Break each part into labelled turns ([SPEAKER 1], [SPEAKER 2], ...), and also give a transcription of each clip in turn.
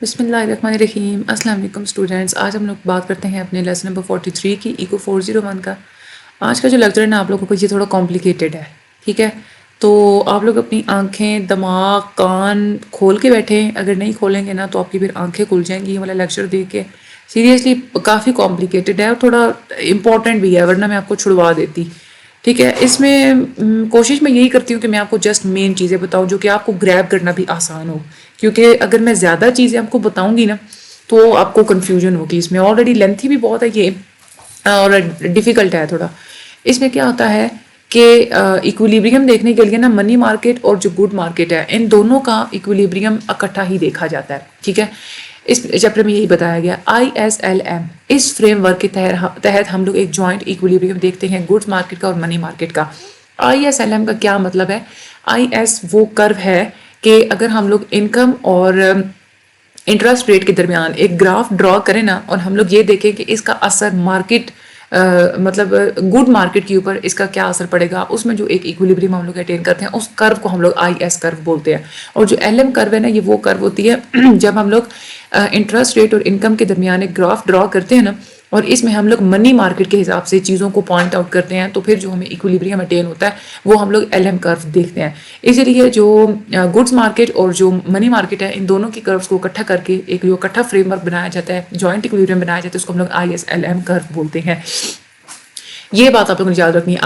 [SPEAKER 1] बिस्मिल्लाहिर्रहमानिर्रहीम। अस्सलाम वालेकुम स्टूडेंट्स। आज हम लोग बात करते हैं अपने लेसन नंबर 43 की इको 401 का। आज का जो लेक्चर है ना आप लोगों को ये थोड़ा कॉम्प्लिकेटेड है, ठीक है। तो आप लोग अपनी आंखें, दिमाग, कान खोल के बैठें। अगर नहीं खोलेंगे ना तो आपकी फिर आंखें खुल जाएंगी ये वाला लेक्चर देख के। सीरियसली काफ़ी कॉम्प्लिकेटेड है और थोड़ा इम्पॉर्टेंट भी है, वरना मैं आपको छुड़वा देती। ठीक है, इसमें कोशिश मैं यही करती हूँ कि मैं आपको जस्ट मेन चीज़ें बताऊँ जो कि आपको ग्रैब करना भी आसान हो, क्योंकि अगर मैं ज़्यादा चीज़ें आपको बताऊँगी ना तो आपको कन्फ्यूजन होगी। इसमें ऑलरेडी लेंथी भी बहुत है ये और डिफ़िकल्ट है थोड़ा। इसमें क्या होता है कि इक्विलिब्रियम देखने के लिए ना मनी मार्केट और जो गुड मार्केट है इन दोनों का इक्विलिब्रियम इकट्ठा ही देखा जाता है, ठीक है। इस चैप्टर में यही बताया गया। ISLM इस फ्रेमवर्क के तहत हम लोग एक जॉइंट इक्विलिब्रियम देखते हैं गुड्स मार्केट का और मनी मार्केट का। ISLM का क्या मतलब है? IS वो कर्व है कि अगर हम लोग इनकम और इंटरेस्ट रेट के दरमियान एक ग्राफ ड्रॉ करें ना और हम लोग ये देखें कि इसका असर मार्केट मतलब गुड मार्केट के ऊपर इसका क्या असर पड़ेगा, उसमें जो एक इक्विलिब्रियम हम लोग अटेन करते हैं उस कर्व को हम लोग IS कर्व बोलते हैं। और जो LM कर्व है ना ये वो कर्व होती है जब हम लोग इंटरेस्ट रेट और इनकम के दरमियान एक ग्राफ ड्रॉ करते हैं ना और इसमें हम लोग मनी मार्केट के हिसाब से चीज़ों को पॉइंट आउट करते हैं तो फिर जो हमें इक्विलिब्रियम अटेन होता है वो हम लोग LM कर्व देखते हैं। इसीलिए जो गुड्स मार्केट और जो मनी मार्केट है इन दोनों की कर्व्स को इकट्ठा करके एक जो इकट्ठा फ्रेमवर्क बनाया जाता है, जॉइंट इक्विलिब्रियम बनाया जाता है, उसको हम लोग ISLM कर्व बोलते हैं। ये बात आप लोगों ने याद रखनी है।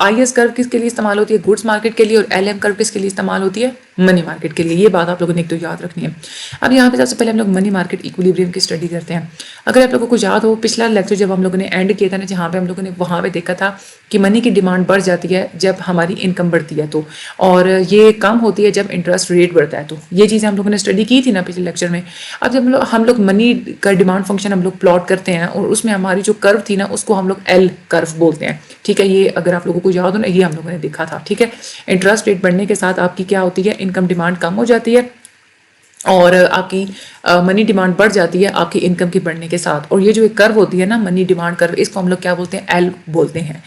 [SPEAKER 1] IS कर्व किसके लिए इस्तेमाल होती है? गुड्स मार्केट के लिए। और LM कर्व किसके लिए इस्तेमाल होती है? मनी मार्केट के लिए। ये बात आप लोगों ने एक तो याद रखनी है। अब यहाँ पे सबसे पहले हम लोग मनी मार्केट इक्विलिब्रियम की स्टडी करते हैं। अगर आप लोगों को याद हो पिछला लेक्चर जब हम लोगों ने एंड किया था ना, जहाँ पे हम लोगों ने वहाँ पे देखा था कि मनी की डिमांड बढ़ जाती है जब हमारी इनकम बढ़ती है तो, और ये कम होती है जब इंटरेस्ट रेट बढ़ता है तो। ये चीज़ें हम लोगों ने स्टडी की थी ना पिछले लेक्चर में। अब जब हम लोग मनी का डिमांड फंक्शन हम लोग प्लॉट करते हैं और उसमें हमारी जो कर्व थी ना उसको हम लोग L कर्व बोलते हैं, ठीक है। ये अगर आप लोगों को याद हो ना ये हम लोगों ने देखा था, ठीक है। इंटरेस्ट रेट बढ़ने के साथ आपकी क्या होती है? इनकम डिमांड कम हो जाती है और आपकी मनी डिमांड बढ़ जाती है आपकी इनकम के बढ़ने के साथ। और ये जो एक कर्व होती है ना मनी डिमांड कर्व, इसको हम लोग क्या बोलते हैं? L बोलते हैं,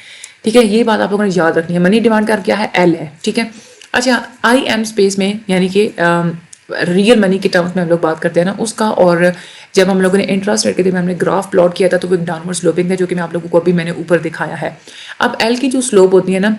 [SPEAKER 1] ठीक है। ये बात आप लोगों ने याद रखनी है। मनी डिमांड कर्व क्या है? L है, ठीक है। अच्छा, IM स्पेस में यानी कि रियल मनी के टर्म्स में हम लोग बात करते हैं ना उसका, और जब हम लोगों ने इंटरेस्ट रेट के दरमियान हमने ग्राफ प्लॉट किया था तो वो एक डाउनवर्ड स्लोपिंग है जो कि मैं आप लोगों को अभी मैंने ऊपर दिखाया है। अब L की जो स्लोप होती है ना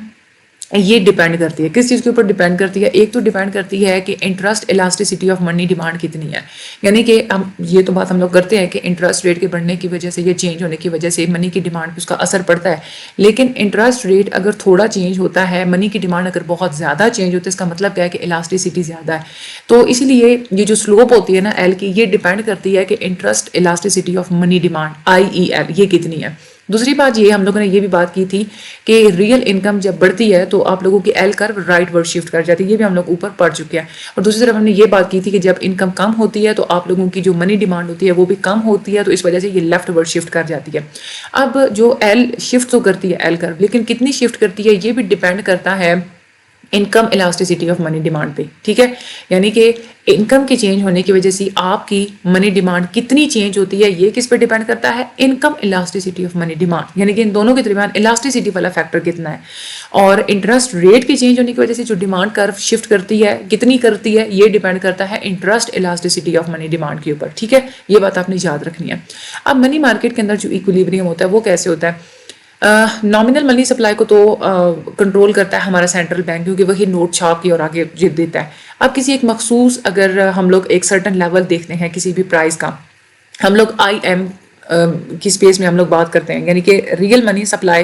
[SPEAKER 1] ये डिपेंड करती है किस चीज़ के ऊपर डिपेंड करती है? एक तो डिपेंड करती है कि interest elasticity of money demand कितनी है। यानी कि हम ये तो बात हम लोग करते हैं कि इंटरेस्ट रेट के बढ़ने की वजह से या चेंज होने की वजह से मनी की डिमांड पर उसका असर पड़ता है। लेकिन इंटरेस्ट रेट अगर थोड़ा चेंज होता है, मनी की डिमांड अगर बहुत ज़्यादा चेंज होती है, इसका मतलब क्या है कि इलास्टिसिटी ज़्यादा है। तो इसीलिए ये जो स्लोप होती है ना L की, ये डिपेंड करती है कि interest elasticity of money demand IEL ये कितनी है। दूसरी बात ये हम लोगों ने ये भी बात की थी कि रियल इनकम जब बढ़ती है तो आप लोगों की L curve right word shift कर जाती है, ये भी हम लोग ऊपर पढ़ चुके हैं। और दूसरी तरफ हमने ये बात की थी कि जब इनकम कम होती है तो आप लोगों की जो मनी डिमांड होती है वो भी कम होती है, तो इस वजह से ये लेफ्ट वर्ड शिफ्ट कर जाती है। अब जो L शिफ्ट तो करती है L कर्व, लेकिन कितनी शिफ्ट करती है ये भी डिपेंड करता है income elasticity of money demand पे, ठीक है। यानी कि इनकम के चेंज होने की वजह से आपकी मनी डिमांड कितनी चेंज होती है ये किस पे डिपेंड करता है? Income elasticity of money demand, यानी कि इन दोनों के दरमियान इलास्टिसिटी वाला फैक्टर कितना है। और इंटरेस्ट रेट के चेंज होने की वजह से जो डिमांड कर्व शिफ्ट करती है कितनी करती है ये डिपेंड करता है interest elasticity of money demand के ऊपर, ठीक है। ये बात आपने याद रखनी है। अब मनी मार्केट के अंदर जो इक्विलिब्रियम होता है वो कैसे होता है? नॉमिनल मनी सप्लाई को तो कंट्रोल करता है हमारा सेंट्रल बैंक, क्योंकि वही नोट छाप के और आगे जित देता है। अब किसी एक मखसूस अगर हम लोग एक सर्टन लेवल देखते हैं किसी भी प्राइस का, हम लोग IM की स्पेस में हम लोग बात करते हैं, यानी कि रियल मनी सप्लाई,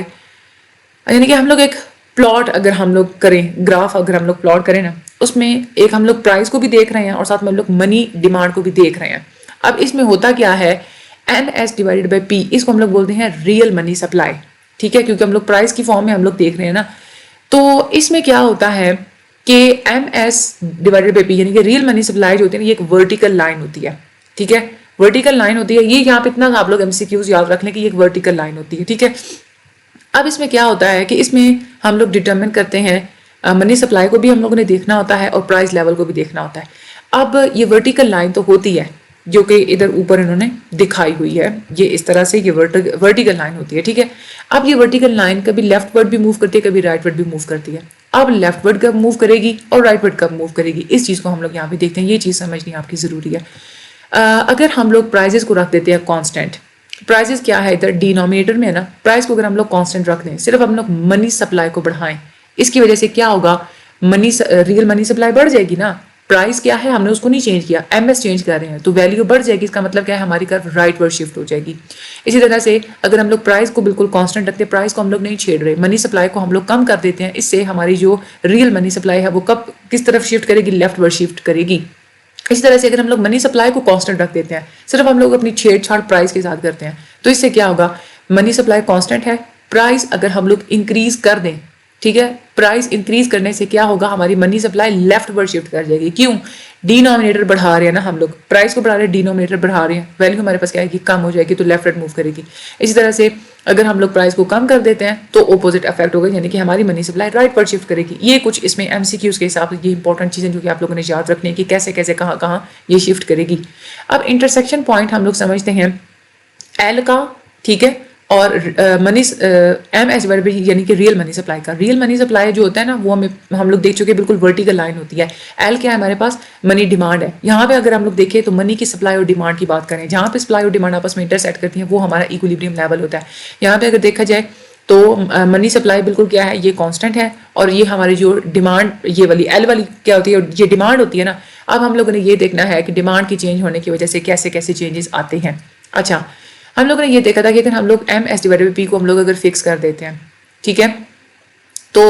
[SPEAKER 1] यानी कि हम लोग एक प्लॉट अगर हम लोग करें, ग्राफ अगर हम लोग प्लॉट करें ना, उसमें एक हम लोग प्राइस को भी देख रहे हैं और साथ में हम लोग मनी डिमांड को भी देख रहे हैं। अब इसमें होता क्या है? NS डिवाइडेड बाई P, इसको हम लोग बोलते हैं रियल मनी सप्लाई, ठीक है, क्योंकि हम लोग प्राइस की फॉर्म में हम लोग देख रहे हैं ना। तो इसमें क्या होता है कि MS डिवाइडेड बाई P यानी कि रियल मनी सप्लाई जो होती है ना ये एक वर्टिकल लाइन होती है, ठीक है। वर्टिकल लाइन होती है, ये यहाँ पे इतना आप लोग MCQs याद रख लें कि ये एक वर्टिकल लाइन होती है, ठीक है। अब इसमें क्या होता है कि इसमें हम लोग डिटरमिन करते हैं मनी सप्लाई को भी हम लोगों ने देखना होता है और प्राइस लेवल को भी देखना होता है। अब ये वर्टिकल लाइन तो होती है जो कि इधर ऊपर इन्होंने दिखाई हुई है, ये इस तरह से ये वर्टिकल लाइन होती है, ठीक है। अब ये वर्टिकल लाइन कभी लेफ्ट वर्ड भी मूव करती है, कभी राइट वर्ड भी मूव करती है। अब लेफ्ट वर्ड कब मूव करेगी और राइट वर्ड कब मूव करेगी, इस चीज़ को हम लोग यहाँ पे देखते हैं। ये चीज़ समझनी आपकी ज़रूरी है। अगर हम लोग प्राइजेस को रख देते हैं कांस्टेंट, प्राइजेस क्या है इधर डिनोमिनेटर में है ना, प्राइस को अगर हम लोग कांस्टेंट रख दें, सिर्फ हम लोग मनी सप्लाई को बढ़ाएं, इसकी वजह से क्या होगा, रियल मनी सप्लाई बढ़ जाएगी ना। प्राइस क्या है, हमने उसको नहीं चेंज किया, एमएस चेंज कर रहे हैं, तो वैल्यू बढ़ जाएगी। इसका मतलब क्या है, हमारी कर्व राइट वर्ड शिफ्ट हो जाएगी। इसी तरह से अगर हम लोग प्राइस को बिल्कुल कांस्टेंट रखते हैं, प्राइस को हम लोग नहीं छेड़ रहे, मनी सप्लाई को हम लोग कम कर देते हैं, इससे हमारी जो रियल मनी सप्लाई है वो कब किस तरफ शिफ्ट करेगी, लेफ्ट वर्ड शिफ्ट करेगी। इसी तरह से अगर हम लोग मनी सप्लाई को कांस्टेंट रख देते हैं, सिर्फ हम लोग अपनी छेड़छाड़ प्राइस के साथ करते हैं, तो इससे क्या होगा, मनी सप्लाई कांस्टेंट है, प्राइस अगर हम लोग इंक्रीज कर दें, ठीक है, प्राइस इंक्रीज करने से क्या होगा, हमारी money supply left word shift कर जाएगी। क्यों, डिनोमिनेटर बढ़ा रहे हैं ना हम लोग, प्राइस को बढ़ा रहे हैं, डिनोमिनेटर बढ़ा रहे हैं, वैल्यू हमारे पास क्या है कि कम हो जाएगी, तो लेफ्ट वर्ड मूव करेगी। इसी तरह से अगर हम लोग प्राइस को कम कर देते हैं तो ऑपोजिट इफेक्ट होगा, यानी कि हमारी money supply right word shift करेगी। ये कुछ इसमें एमसीक्यूज के हिसाब से ये इंपॉर्टेंट चीजें जो कि आप लोगों ने याद रखनी है कि कैसे कैसे कहाँ कहाँ ये शिफ्ट करेगी। अब इंटरसेक्शन पॉइंट हम लोग समझते हैं एल का, ठीक है, और मनी एम एस वर्ब यानी कि रियल मनी सप्लाई का। रियल मनी सप्लाई जो होता है ना वो हम लोग देख चुके, बिल्कुल वर्टिकल लाइन होती है। एल क्या है, हमारे पास मनी डिमांड है। यहाँ पे अगर हम लोग देखें तो मनी की सप्लाई और डिमांड की बात करें, जहाँ पे सप्लाई और डिमांड आपस में इंटरसेक्ट करती है वो हमारा इक्विलिब्रियम लेवल होता है। यहाँ पे अगर देखा जाए तो मनी सप्लाई बिल्कुल क्या है, ये कांस्टेंट है, और ये हमारी जो डिमांड ये वाली एल वाली क्या होती है, ये डिमांड होती है ना। अब हम लोगों ने ये देखना है कि डिमांड की चेंज होने की वजह से कैसे कैसे चेंजेस आते हैं। अच्छा, हम लोगों ने ये देखा था कि अगर हम लोग M S divided by P को हम लोग अगर फिक्स कर देते हैं, ठीक है, तो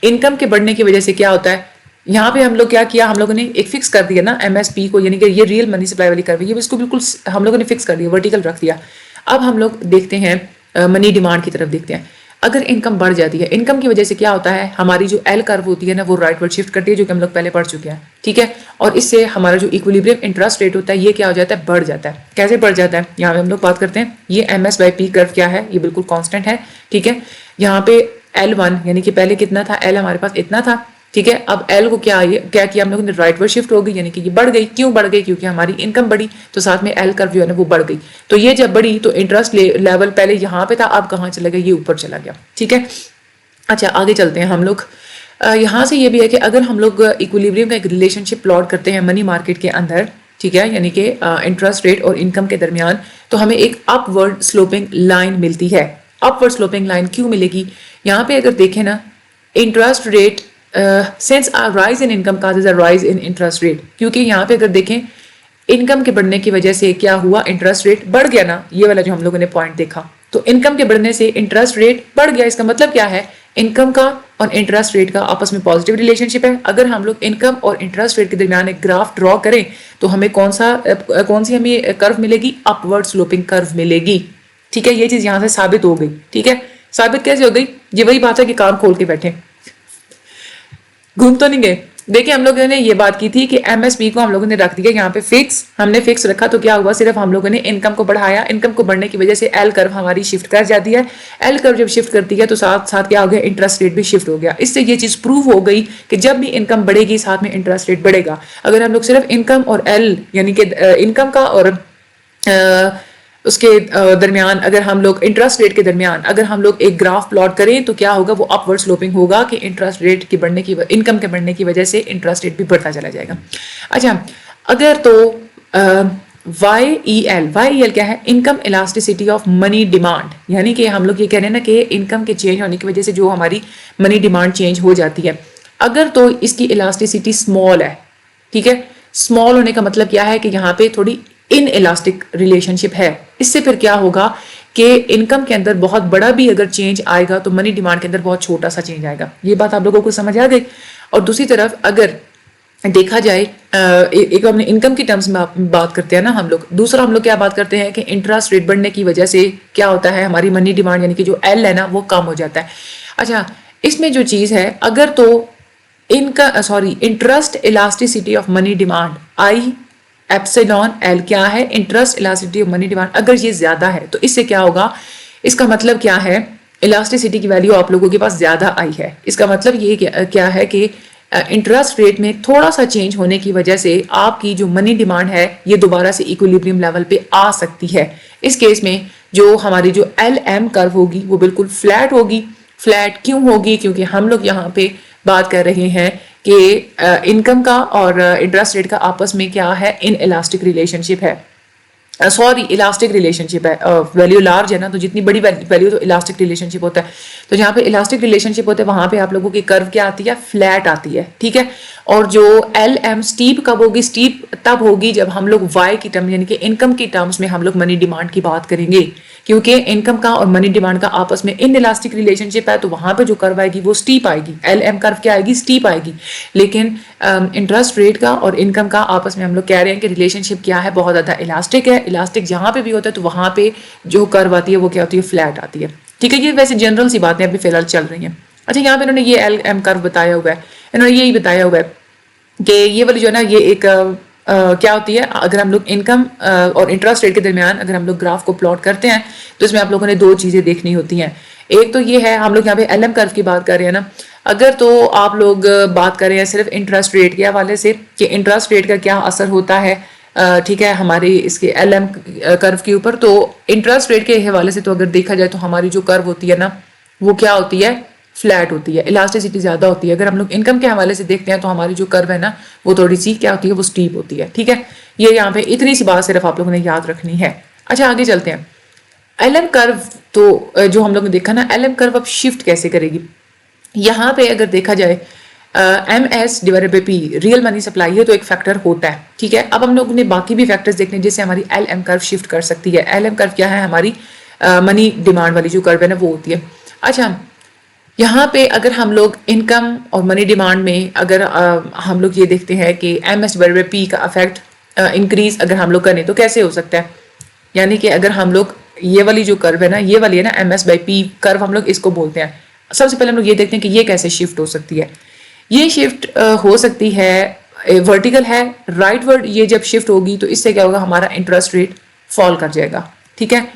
[SPEAKER 1] इनकम के बढ़ने की वजह से क्या होता है, यहाँ पे हम लोग क्या किया, हम लोगों ने एक फिक्स कर दिया ना एम एस पी को, यानी कि ये रियल मनी सप्लाई वाली कर्व है, ये इसको बिल्कुल हम लोगों ने फिक्स कर दिया, वर्टिकल रख दिया। अब हम लोग देखते हैं मनी डिमांड की तरफ देखते हैं। अगर इनकम बढ़ जाती है, इनकम की वजह से क्या होता है, हमारी जो एल कर्व होती है ना वो राइट वर्ड शिफ्ट करती है, जो कि हम लोग पहले पढ़ चुके हैं, ठीक है, और इससे हमारा जो इक्विलिब्रियम इंटरेस्ट रेट होता है ये क्या हो जाता है, बढ़ जाता है। कैसे बढ़ जाता है, यहाँ पे हम लोग बात करते हैं। ये M S by P curve क्या है, ये बिल्कुल कॉन्स्टेंट है, ठीक है। यहाँ पे L1 यानी कि पहले कितना था, L हमारे पास इतना था, ठीक है। अब L को क्या किया हम लोगों ने, राइट वर्ड शिफ्ट हो गई, यानी कि ये बढ़ गई। क्यों बढ़ गई, क्योंकि हमारी इनकम बढ़ी, तो साथ में L कर्व जो है ना वो बढ़ गई। तो ये जब बढ़ी तो इंटरेस्ट लेवल पहले यहाँ पे था, अब कहाँ चला गया, ये ऊपर चला गया, ठीक है। अच्छा, आगे चलते हैं हम लोग। यहाँ से ये भी है कि अगर हम लोग इक्विलिब्रियम का एक रिलेशनशिप प्लॉट करते हैं मनी मार्केट के अंदर, ठीक है, यानी कि इंटरेस्ट रेट और इनकम के दरमियान, तो हमें एक अपवर्ड स्लोपिंग लाइन मिलती है। अपवर्ड स्लोपिंग लाइन क्यों मिलेगी, यहाँ पे अगर देखें ना, interest rate since a rise in income causes a rise in interest rate, क्योंकि यहाँ पे अगर देखें इनकम के बढ़ने की वजह से क्या हुआ, इंटरेस्ट रेट बढ़ गया ना, ये वाला जो हम लोगों ने पॉइंट देखा, तो इनकम के बढ़ने से इंटरेस्ट रेट बढ़ गया। इसका मतलब क्या है, इनकम का और इंटरेस्ट रेट का आपस में पॉजिटिव रिलेशनशिप है। अगर हम लोग इनकम और इंटरेस्ट रेट के दरमियान एक ग्राफ ड्रॉ करें तो हमें कौन सी हमें कर्व मिलेगी, अपवर्ड स्लोपिंग कर्व मिलेगी, ठीक है। ये चीज यहाँ से साबित हो गई, ठीक है। साबित कैसे हो गई, ये वही बात है कि कान खोल के बैठे, घूम तो नहीं गए। देखिए, हम लोगों ने ये बात की थी कि एमएसपी को हम लोगों ने रख दिया यहाँ पे फिक्स, हमने फिक्स रखा तो क्या हुआ, सिर्फ हम लोगों ने इनकम को बढ़ाया, इनकम को बढ़ने की वजह से एल कर्व हमारी शिफ्ट कर जाती है। एल कर्व जब शिफ्ट करती है तो साथ साथ क्या हो गया, इंटरेस्ट रेट भी शिफ्ट हो गया। इससे ये चीज प्रूव हो गई कि जब भी इनकम बढ़ेगी साथ में इंटरेस्ट रेट बढ़ेगा। अगर हम लोग सिर्फ इनकम और एल यानी कि इनकम का और उसके दरमियान, अगर हम लोग इंटरेस्ट रेट के दरमियान अगर हम लोग एक ग्राफ प्लॉट करें तो क्या होगा, वो अपवर्ड स्लोपिंग होगा कि इंटरेस्ट रेट की बढ़ने की, इनकम के बढ़ने की वजह से इंटरेस्ट रेट भी बढ़ता चला जाएगा। अच्छा, अगर तो YEL क्या है, income elasticity of money demand, यानी कि हम लोग ये कह रहे हैं ना कि इनकम के चेंज होने की वजह से जो हमारी मनी डिमांड चेंज हो जाती है, अगर तो इसकी इलास्टिसिटी स्मॉल है, ठीक है। स्मॉल होने का मतलब क्या है कि यहाँ पे थोड़ी इन इलास्टिक रिलेशनशिप है। इससे फिर क्या होगा कि इनकम के अंदर बहुत बड़ा भी अगर चेंज आएगा तो मनी डिमांड के अंदर बहुत छोटा सा चेंज आएगा। ये बात आप लोगों को समझ आ गई। और दूसरी तरफ अगर देखा जाए, एक हमने इनकम की टर्म्स में बात करते हैं ना हम लोग, दूसरा हम लोग क्या बात करते हैं कि इंटरेस्ट रेट बढ़ने की वजह से क्या होता है, हमारी मनी डिमांड यानी कि जो एल है ना वो कम हो जाता है। अच्छा, इसमें जो चीज है, अगर तो interest elasticity of money demand I epsilon L क्या है, interest elasticity of money demand, अगर ये ज्यादा है तो इससे क्या होगा, इसका मतलब क्या है, इलास्टिसिटी की वैल्यू आप लोगों के पास ज्यादा आई है। इसका मतलब ये क्या है कि इंटरेस्ट रेट में थोड़ा सा चेंज होने की वजह से आपकी जो मनी डिमांड है ये दोबारा से इक्विलिब्रियम लेवल पे आ सकती है। इस केस में जो हमारी जो LM कर्व होगी वो बिल्कुल फ्लैट होगी। फ्लैट क्यों होगी, क्योंकि हम लोग यहाँ पे बात कर रहे हैं कि इनकम का और इंटरेस्ट रेट का आपस में क्या है, इन इलास्टिक रिलेशनशिप है, सॉरी इलास्टिक रिलेशनशिप है। वैल्यू लार्ज है ना, तो जितनी बड़ी वैल्यू तो इलास्टिक रिलेशनशिप होता है। तो जहाँ पे इलास्टिक रिलेशनशिप होता है वहाँ पे आप लोगों की कर्व क्या आती है, फ्लैट आती है, ठीक है। और जो एल एम स्टीप कब होगी, स्टीप तब होगी जब हम लोग वाई की टर्म यानी कि इनकम की टर्म्स में हम लोग मनी डिमांड की बात करेंगे, क्योंकि इनकम का और मनी डिमांड का आपस में इन इलास्टिक रिलेशनशिप है। तो वहां पे जो कर्व आएगी वो स्टीप आएगी, एल एम कर्व क्या आएगी, स्टीप आएगी। लेकिन इंटरेस्ट रेट का और इनकम का आपस में हम लोग कह रहे हैं कि रिलेशनशिप क्या है, बहुत ज्यादा इलास्टिक है। इलास्टिक जहां पे भी होता है तो वहां पे जो कर्व आती है वो क्या होती है, फ्लैट आती है, ठीक है। ये वैसे जनरल सी बातें अभी फिलहाल चल रही हैं। अच्छा, यहाँ पे इन्होंने ये एल एम कर्व बताया हुआ है, इन्होंने यही बताया हुआ है कि ये वाली जो है ना, ये एक क्या होती है, अगर हम लोग इनकम और इंटरेस्ट रेट के दरमियान अगर हम लोग ग्राफ को प्लॉट करते हैं तो इसमें आप लोगों ने दो चीज़ें देखनी होती हैं। एक तो ये है, हम लोग यहाँ पे एल एम कर्व की बात कर रहे हैं ना, अगर तो आप लोग बात कर रहे हैं सिर्फ इंटरेस्ट रेट के हवाले से कि इंटरेस्ट रेट का क्या असर होता है, ठीक है, हमारी इसके एल एम कर्व के ऊपर, तो इंटरेस्ट रेट के हवाले से तो अगर देखा जाए तो हमारी जो कर्व होती है ना वो क्या होती है, फ्लैट होती है, इलास्टिसिटी ज्यादा होती है। अगर हम लोग इनकम के हवाले से देखते हैं तो हमारी जो कर्व है ना वो थोड़ी सी क्या होती है, वो स्टीप होती है, ठीक है। ये यहाँ पे इतनी सी बात सिर्फ आप लोगों ने याद रखनी है। अच्छा, आगे चलते हैं। एल एम कर्व तो जो हम लोग ने देखा ना, एल एम कर्व अब शिफ्ट कैसे करेगी, यहाँ पे अगर देखा जाए M S divided by P real money supply है तो एक फैक्टर होता है, ठीक है। अब हम लोग ने बाकी भी फैक्टर्स देखने जिससे हमारी एल एम कर्व शिफ्ट कर सकती है। एल एम कर्व क्या है, हमारी मनी डिमांड वाली जो कर्व है ना वो होती है। अच्छा, यहाँ पे अगर हम लोग इनकम और मनी डिमांड में अगर हम लोग ये देखते हैं कि M S divided by P का इफेक्ट इंक्रीज अगर हम लोग करें तो कैसे हो सकता है, यानी कि अगर हम लोग ये वाली जो कर्व है ना, ये वाली है ना M S by P curve, हम लोग इसको बोलते हैं। सबसे पहले हम लोग ये देखते हैं कि ये कैसे शिफ्ट हो सकती है। ये शिफ्ट हो सकती है, वर्टिकल है, राइटवर्ड ये जब शिफ्ट होगी तो इससे क्या होगा, हमारा इंटरेस्ट रेट फॉल कर जाएगा, ठीक है।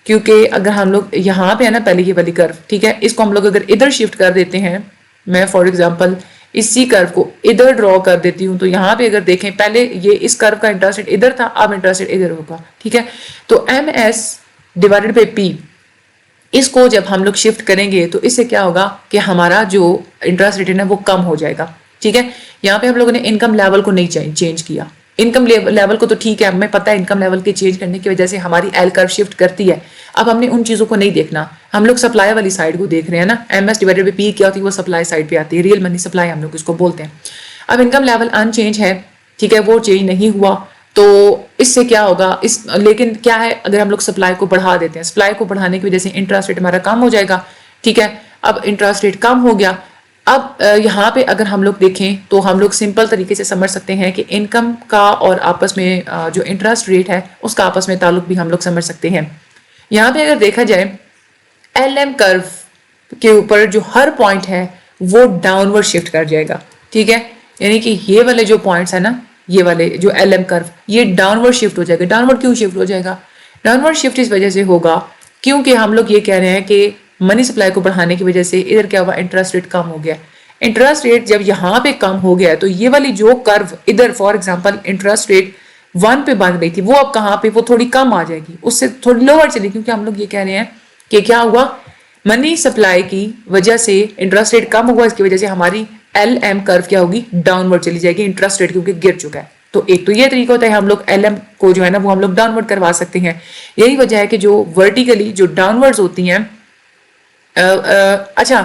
[SPEAKER 1] क्योंकि अगर हम लोग यहाँ पे है ना पहले ये वाली कर्व, ठीक है, इसको हम लोग अगर इधर शिफ्ट कर देते हैं, मैं फॉर एग्जांपल इसी कर्व को इधर ड्रॉ कर देती हूँ, तो यहाँ पे अगर देखें पहले ये इस कर्व का इंटरेस्ट रेट इधर था, अब इंटरेस्ट रेट इधर होगा, ठीक है। तो M S divided by P इसको जब हम लोग शिफ्ट करेंगे तो इससे क्या होगा कि हमारा जो इंटरेस्ट रेट है ना वो कम हो जाएगा, ठीक है। यहाँ पे हम लोगों ने इनकम लेवल को नहीं चेंज किया, इनकम लेवल को तो ठीक है, हमें पता है इनकम लेवल के चेंज करने की वजह से हमारी एल कर्व शिफ्ट करती है। अब हमने उन चीज़ों को नहीं देखना, हम लोग सप्लाई वाली साइड को देख रहे हैं ना, M S divided by P क्या होती है, वो सप्लाई साइड पे आती है, रियल मनी सप्लाई हम लोग इसको बोलते हैं। अब इनकम लेवल अनचेंज है, ठीक है, वो चेंज नहीं हुआ, तो इससे क्या होगा, लेकिन क्या है, अगर हम लोग सप्लाई को बढ़ा देते हैं, सप्लाई को बढ़ाने की वजह से इंटरेस्ट रेट हमारा कम हो जाएगा, ठीक है। अब इंटरेस्ट रेट कम हो गया, अब यहाँ पे अगर हम लोग देखें तो हम लोग सिंपल तरीके से समझ सकते हैं कि इनकम का और आपस में जो इंटरेस्ट रेट है उसका आपस में ताल्लुक भी हम लोग समझ सकते हैं। यहाँ पे अगर देखा जाए एल एम कर्व के ऊपर जो हर पॉइंट है वो डाउनवर्ड शिफ्ट कर जाएगा, ठीक है। यानी कि ये वाले जो पॉइंट्स है ना, ये वाले जो एल एम कर्व, ये डाउनवर्ड शिफ्ट हो जाएगा। डाउनवर्ड क्यों शिफ्ट हो जाएगा, डाउनवर्ड शिफ्ट इस वजह से होगा क्योंकि हम लोग ये कह रहे हैं कि मनी सप्लाई को बढ़ाने की वजह से इधर क्या हुआ, इंटरेस्ट रेट कम हो गया। इंटरेस्ट रेट जब यहाँ पे कम हो गया तो ये वाली जो कर्व इधर फॉर एग्जांपल इंटरेस्ट रेट 1 पे बन रही थी, वो अब कहाँ पे, वो थोड़ी कम आ जाएगी, उससे थोड़ी लोअर चली, क्योंकि हम लोग ये कह रहे हैं कि क्या हुआ, मनी सप्लाई की वजह से इंटरेस्ट रेट कम हुआ, इसकी वजह से हमारी एल एम कर्व क्या होगी, डाउनवर्ड चली जाएगी, इंटरेस्ट रेट क्योंकि गिर चुका है। तो एक तो ये तरीका होता है, हम लोग एल एम को जो है ना वो हम लोग डाउनवर्ड करवा सकते हैं। यही वजह है कि जो वर्टिकली जो डाउनवर्ड्स होती हैं, अच्छा,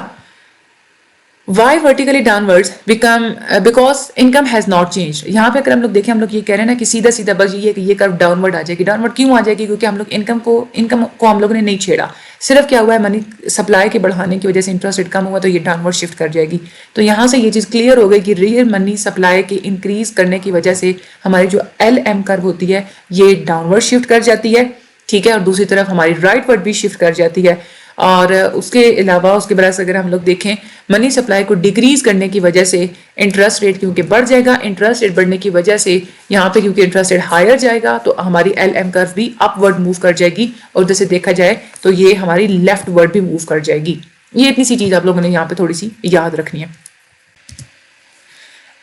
[SPEAKER 1] why vertically downwards become because income has not changed। यहाँ पे अगर हम लोग देखें, हम लोग ये कह रहे हैं ना कि सीधा सीधा बस ये है कि ये कर्व डाउनवर्ड आ जाएगी। डाउनवर्ड क्यों आ जाएगी, क्योंकि हम लोग इनकम को हम लोगों ने नहीं छेड़ा, सिर्फ क्या हुआ है, मनी सप्लाई के बढ़ाने की वजह से इंटरेस्ट रेट कम हुआ तो ये डाउनवर्ड शिफ्ट कर जाएगी। तो यहाँ से ये चीज़ क्लियर हो गई कि रियल मनी सप्लाई के इंक्रीज करने की वजह से हमारी जो एल एम कर्व होती है ये डाउनवर्ड शिफ्ट कर जाती है, ठीक है। और दूसरी तरफ हमारी राइटवर्ड भी शिफ्ट कर जाती है। और उसके अलावा उसके बरस अगर हम लोग देखें, मनी सप्लाई को डिक्रीज करने की वजह से इंटरेस्ट रेट क्योंकि बढ़ जाएगा, इंटरेस्ट रेट बढ़ने की वजह से यहाँ पे क्योंकि इंटरेस्ट रेट हायर जाएगा तो हमारी एल एम कर्व भी अपवर्ड मूव कर जाएगी, और जैसे देखा जाए तो ये हमारी लेफ्ट वर्ड भी मूव कर जाएगी। ये इतनी सी चीज़ आप लोगों ने यहाँ पे थोड़ी सी याद रखनी है।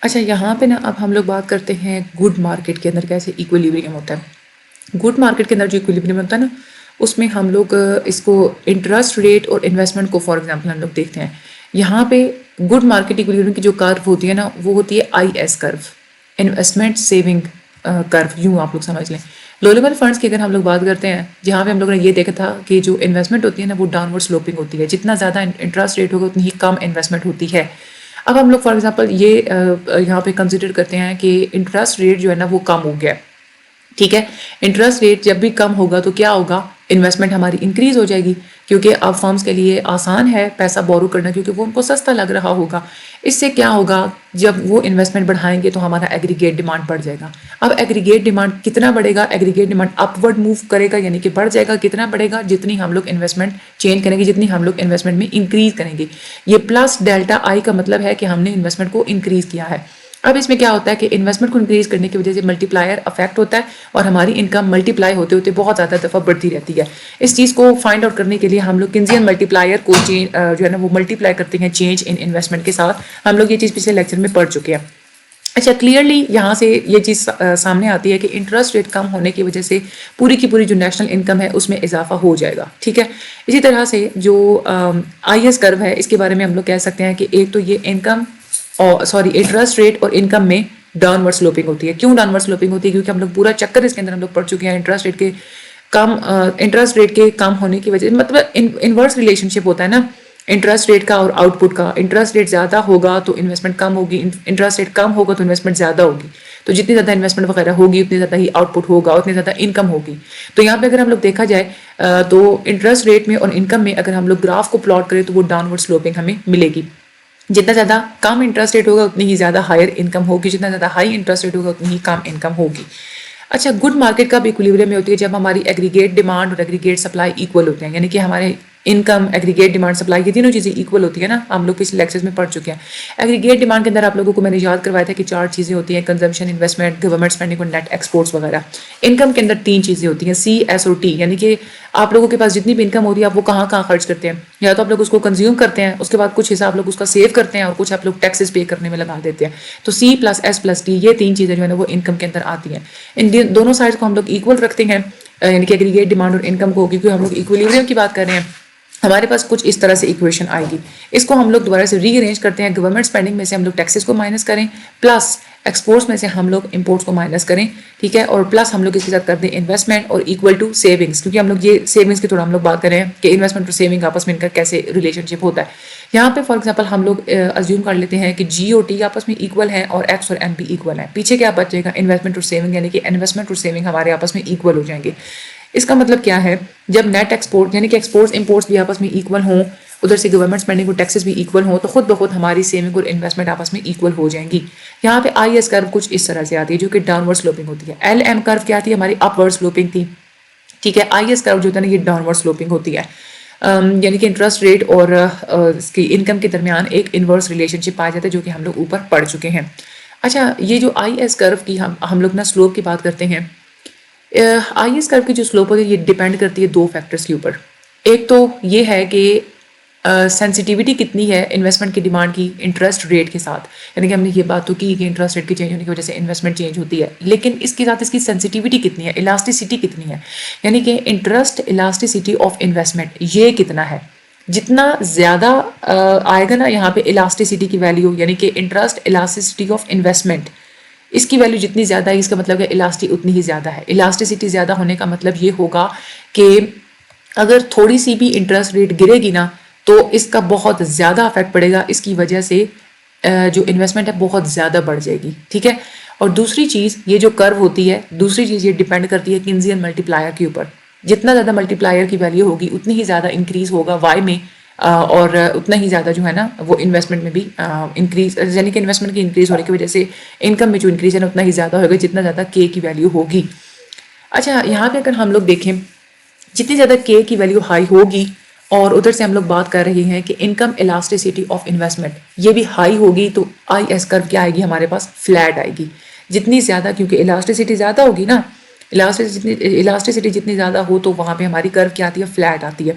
[SPEAKER 1] अच्छा, यहाँ पे ना अब हम लोग बात करते हैं गुड मार्केट के अंदर कैसे इक्विलिब्रियम होता है। गुड मार्केट के अंदर जो इक्विलिब्रियम होता है ना, उसमें हम लोग इसको इंटरेस्ट रेट और इन्वेस्टमेंट को फॉर एग्जांपल हम लोग देखते हैं। यहाँ पे गुड मार्केट इक्विलिब्रियम की जो कर्व होती है ना, वो होती है IS curve, investment saving curve, यूँ आप लोग समझ लें। लो लेवल फंड्स की अगर हम लोग बात करते हैं, जहाँ पे हम लोगों ने ये देखा था कि जो इन्वेस्टमेंट होती है ना, वो डाउनवर्ड स्लोपिंग होती है। जितना ज़्यादा इंटरेस्ट रेट होगा उतनी ही कम इन्वेस्टमेंट होती है। अब हम लोग फॉर एग्जांपल ये यहाँ पे कंसिडर करते हैं कि इंटरेस्ट रेट जो है ना वो कम हो गया है, ठीक है। इंटरेस्ट रेट जब भी कम होगा तो क्या होगा, इन्वेस्टमेंट हमारी इंक्रीज हो जाएगी, क्योंकि अब फर्म्स के लिए आसान है पैसा बोरो करना, क्योंकि वो उनको सस्ता लग रहा होगा। इससे क्या होगा, जब वो इन्वेस्टमेंट बढ़ाएंगे तो हमारा एग्रीगेट डिमांड बढ़ जाएगा। अब एग्रीगेट डिमांड कितना बढ़ेगा, एग्रीगेट डिमांड अपवर्ड मूव करेगा, यानी कि बढ़ जाएगा। कितना बढ़ेगा, जितनी हम लोग इन्वेस्टमेंट चेंज करेंगे, जितनी हम लोग इन्वेस्टमेंट में इंक्रीज करेंगे। ये प्लस डेल्टा आई का मतलब है कि हमने इन्वेस्टमेंट को इंक्रीज किया है। अब इसमें क्या होता है कि इन्वेस्टमेंट को इंक्रीज करने की वजह से मल्टीप्लायर अफेक्ट होता है और हमारी इनकम मल्टीप्लाई होते होते बहुत ज़्यादा दफ़ा बढ़ती रहती है। इस चीज़ को फाइंड आउट करने के लिए हम लोग किन्जियन मल्टीप्लायर को चेंज जो है ना वो मल्टीप्लाई करते हैं चेंज इन इन्वेस्टमेंट के साथ। हम लोग ये चीज़ पिछले लेक्चर में पढ़ चुके हैं। अच्छा, क्लियरली यहाँ से ये चीज़ सामने आती है कि इंटरेस्ट रेट कम होने की वजह से पूरी की पूरी जो नेशनल इनकम है उसमें इजाफा हो जाएगा, ठीक है। इसी तरह से जो IS कर्व है, इसके बारे में हम लोग कह सकते हैं कि एक तो ये इनकम और इंटरेस्ट रेट और इनकम में डाउनवर्ड स्लोपिंग होती है। क्यों डाउनवर्ड स्लोपिंग होती है, क्योंकि हम लोग पूरा चक्कर इसके अंदर हम लोग पढ़ चुके हैं। इंटरेस्ट रेट के कम होने की वजह, मतलब इनवर्स रिलेशनशिप होता है ना इंटरेस्ट रेट का और आउटपुट का। इंटरेस्ट रेट ज़्यादा होगा तो इन्वेस्टमेंट कम होगी, इंटरेस्ट रेट कम होगा तो इन्वेस्टमेंट ज़्यादा होगी। तो जितनी ज़्यादा इन्वेस्टमेंट वगैरह होगी उतनी ज़्यादा ही आउटपुट होगा, उतनी ज़्यादा इनकम होगी। तो यहाँ पे अगर हम लोग देखा जाए तो इंटरेस्ट रेट में और इनकम में अगर हम लोग ग्राफ को प्लॉट करें तो वो डाउनवर्ड स्लोपिंग हमें मिलेगी। जितना ज़्यादा कम इंटरेस्ट रेट होगा उतनी ही ज़्यादा हायर इनकम होगी, जितना ज़्यादा हाई इंटरेस्ट रेट होगा उतनी ही कम इनकम होगी। अच्छा, गुड मार्केट कब इक्विलिब्रियम में होती है, जब हमारी एग्रीगेट डिमांड और एग्रीगेट सप्लाई इक्वल होते हैं, यानी कि हमारे इनकम, एग्रीगेट डिमांड, सप्लाई, ये तीनों चीज़ें इक्वल होती है ना। हम लोग पिछले लेक्चर्स में पढ़ चुके हैं। एग्रीगेट डिमांड के अंदर आप लोगों को मैंने याद करवाया था कि 4 चीज़ें होती हैं, कंजम्पशन, इन्वेस्टमेंट, गवर्नमेंट स्पेंडिंग और नेट एक्सपोर्ट्स वगैरह। इनकम के अंदर 3 चीज़ें होती हैं, CS और T, यानी कि आप लोगों के पास जितनी भी इनकम होती है आप वो कहाँ कहाँ खर्च करते हैं। या तो आप लोग उसको कंज्यूम करते हैं, उसके बाद कुछ हिस्सा आप लोग उसका सेव करते हैं और कुछ आप लोग टैक्सेस पे करने में लगा देते हैं। तो C + S + T, ये 3 चीज़ें जो है ना वो इनकम के अंदर आती हैं। इन दोनों साइड को हम लोग इक्वल रखते हैं, यानी कि एग्रीगेट डिमांड और इनकम को, क्योंकि हम लोग इक्विलिब्रियम की बात कर रहे हैं। हमारे पास कुछ इस तरह से इक्वेशन आएगी। इसको हम लोग दोबारा से रीअरेंज करते हैं। गवर्नमेंट स्पेंडिंग में से हम लोग टैक्सेस को माइनस करें, प्लस एक्सपोर्ट्स में से हम लोग इंपोर्ट्स को माइनस करें, ठीक है, और प्लस हम लोग इसके साथ कर दें इन्वेस्टमेंट और इक्वल टू सेविंग्स, क्योंकि हम लोग ये सेविंग्स की थोड़ा हम लोग बात कर रहे हैं कि इन्वेस्टमेंट और सेविंग आपस में इनका कैसे रिलेशनशिप होता है। यहाँ पे फॉर एग्जाम्पल हम लोग अज्यूम कर लेते हैं कि G और T आपस में इक्वल हैं और X और M भी इक्वल हैं। पीछे क्या बचेगा, इन्वेस्टमेंट और सेविंग, यानी कि इन्वेस्टमेंट और सेविंग हमारे आपस में इक्वल हो जाएंगे। इसका मतलब क्या है, जब नेट एक्सपोर्ट यानी कि एक्सपोर्ट्स इंपोर्ट्स भी आपस में इक्वल हों, उधर से गवर्नमेंट स्पेंडिंग और टैक्सेस भी इक्वल हों, तो खुद ब खुद हमारी सेविंग और इन्वेस्टमेंट आपस में इक्वल हो जाएंगी। यहाँ पे IS कर्व कुछ इस तरह से आती है जो कि डाउनवर्ड स्लोपिंग होती है। LM कर्व क्या आती है, हमारी अपवर्ड स्लोपिंग थी, ठीक है। IS कर्व जो होता है ना ये डाउनवर्ड स्लोपिंग होती है, यानी कि इंटरेस्ट रेट और इसकी इनकम के दरमियान एक इनवर्स रिलेशनशिप पाया जाता है, जो कि हम लोग ऊपर पढ़ चुके हैं। अच्छा, ये जो IS कर्व की हम लोग ना स्लोप की बात करते हैं। IS कर्व की जो स्लोप होती है ये डिपेंड करती है 2 फैक्टर्स के ऊपर। एक तो ये है कि सेंसिटिविटी कितनी है इन्वेस्टमेंट की डिमांड की इंटरेस्ट रेट के साथ, यानी कि हमने ये बात तो की कि इंटरेस्ट रेट के चेंज होने की वजह से इन्वेस्टमेंट चेंज होती है, लेकिन इसके साथ इसकी सेंसिटिविटी कितनी है, इलास्टिसिटी कितनी है, यानी कि इंटरेस्ट इलास्टिसिटी ऑफ इन्वेस्टमेंट ये कितना है। जितना ज़्यादा आएगा ना यहाँ पे इलास्टिसिटी की वैल्यू, यानी कि इंटरेस्ट इलास्टिसिटी ऑफ इन्वेस्टमेंट, इसकी वैल्यू जितनी ज़्यादा है इसका मतलब है इलास्टिक उतनी ही ज़्यादा है। इलास्टिसिटी ज़्यादा होने का मतलब ये होगा कि अगर थोड़ी सी भी इंटरेस्ट रेट गिरेगी ना तो इसका बहुत ज़्यादा इफेक्ट पड़ेगा, इसकी वजह से जो इन्वेस्टमेंट है बहुत ज़्यादा बढ़ जाएगी, ठीक है। और दूसरी चीज़ ये जो कर्व होती है, दूसरी चीज़ ये डिपेंड करती है किन्जियन मल्टीप्लायर के ऊपर। जितना ज़्यादा मल्टीप्लायर की वैल्यू होगी उतनी ही ज़्यादा इंक्रीज होगा Y में, और उतना ही ज़्यादा जो है ना वो इन्वेस्टमेंट में भी इंक्रीज, यानी कि इन्वेस्टमेंट की इंक्रीज होने की वजह से इनकम में जो इंक्रीज है ना उतना ही ज़्यादा होगा जितना ज़्यादा K की वैल्यू होगी। अच्छा, यहाँ पे अगर हम लोग देखें जितनी ज़्यादा K की वैल्यू हाई होगी, और उधर से हम लोग बात कर रहे हैं कि इनकम इलास्टिसिटी ऑफ इन्वेस्टमेंट ये भी हाई होगी, तो IS कर्व क्या आएगी हमारे पास, फ्लैट आएगी। जितनी ज़्यादा, क्योंकि इलास्टिसिटी ज़्यादा होगी ना, इलास्टिसिटी जितनी ज़्यादा हो तो वहाँ पे हमारी कर्व क्या आती है, फ्लैट आती है।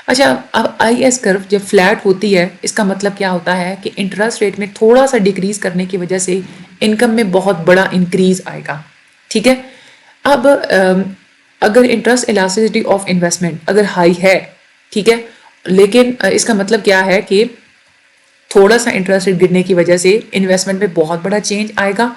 [SPEAKER 1] अच्छा, अब IS कर्व जब फ्लैट होती है इसका मतलब क्या होता है कि इंटरेस्ट रेट में थोड़ा सा डिक्रीज करने की वजह से इनकम में बहुत बड़ा इंक्रीज आएगा, ठीक है। अब अगर इंटरेस्ट इलास्टिसिटी ऑफ इन्वेस्टमेंट अगर हाई है, ठीक है, लेकिन इसका मतलब क्या है कि थोड़ा सा इंटरेस्ट रेट गिरने की वजह से इन्वेस्टमेंट में बहुत बड़ा चेंज आएगा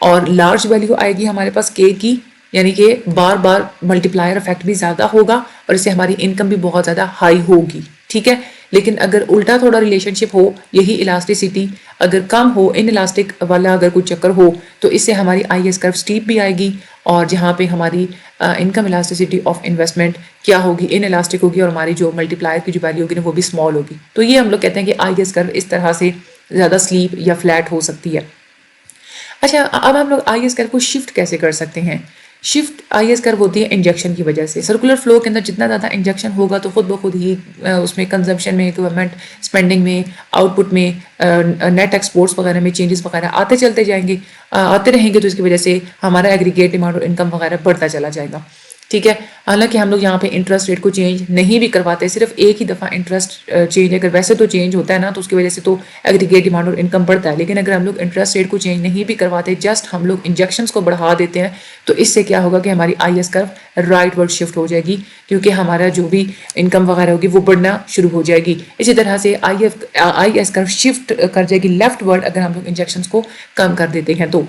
[SPEAKER 1] और लार्ज वैल्यू आएगी हमारे पास के की, यानी कि बार बार मल्टीप्लायर इफेक्ट भी ज़्यादा होगा और इससे हमारी इनकम भी बहुत ज़्यादा हाई होगी, ठीक है। लेकिन अगर उल्टा थोड़ा रिलेशनशिप हो, यही इलास्टिसिटी अगर कम हो, इन इलास्टिक वाला अगर कोई चक्कर हो, तो इससे हमारी IS कर्व स्टीप भी आएगी और जहाँ पे हमारी इनकम इलास्टिसिटी ऑफ इन्वेस्टमेंट क्या होगी, इन इलास्टिक होगी और हमारी जो मल्टीप्लायर की जो वैल्यू होगी ना वो भी स्मॉल होगी। तो ये हम लोग कहते हैं कि IS कर्व इस तरह से ज़्यादा स्लीप या फ्लैट हो सकती है। अच्छा, अब हम लोग IS कर्व को शिफ्ट कैसे कर सकते हैं? शिफ्ट IS कर्व होती है इंजेक्शन की वजह से। सर्कुलर फ्लो के अंदर जितना ज़्यादा इंजेक्शन होगा तो खुद ब खुद ही उसमें कंजम्पशन में, गवर्नमेंट स्पेंडिंग में, आउटपुट में, नेट एक्सपोर्ट्स वगैरह में चेंजेस वगैरह आते चलते जाएंगे, आते रहेंगे, तो इसकी वजह से हमारा एग्रीगेट डिमांड और इनकम वगैरह बढ़ता चला जाएगा, ठीक है। हालांकि हम लोग यहाँ पे इंटरेस्ट रेट को चेंज नहीं भी करवाते, सिर्फ एक ही दफ़ा इंटरेस्ट चेंज अगर वैसे तो चेंज होता है ना, तो उसकी वजह से तो एग्रीगेट डिमांड और इनकम बढ़ता है। लेकिन अगर हम लोग इंटरेस्ट रेट को चेंज नहीं भी करवाते, जस्ट हम लोग इंजेक्शंस को बढ़ा देते हैं, तो इससे क्या होगा कि हमारी IS curve right word shift हो जाएगी, क्योंकि हमारा जो भी इनकम वगैरह होगी वो बढ़ना शुरू हो जाएगी। इसी तरह से IS कर्व शिफ्ट कर जाएगी लेफ्ट वर्ड अगर हम लोग इंजेक्शंस को कम कर देते हैं तो।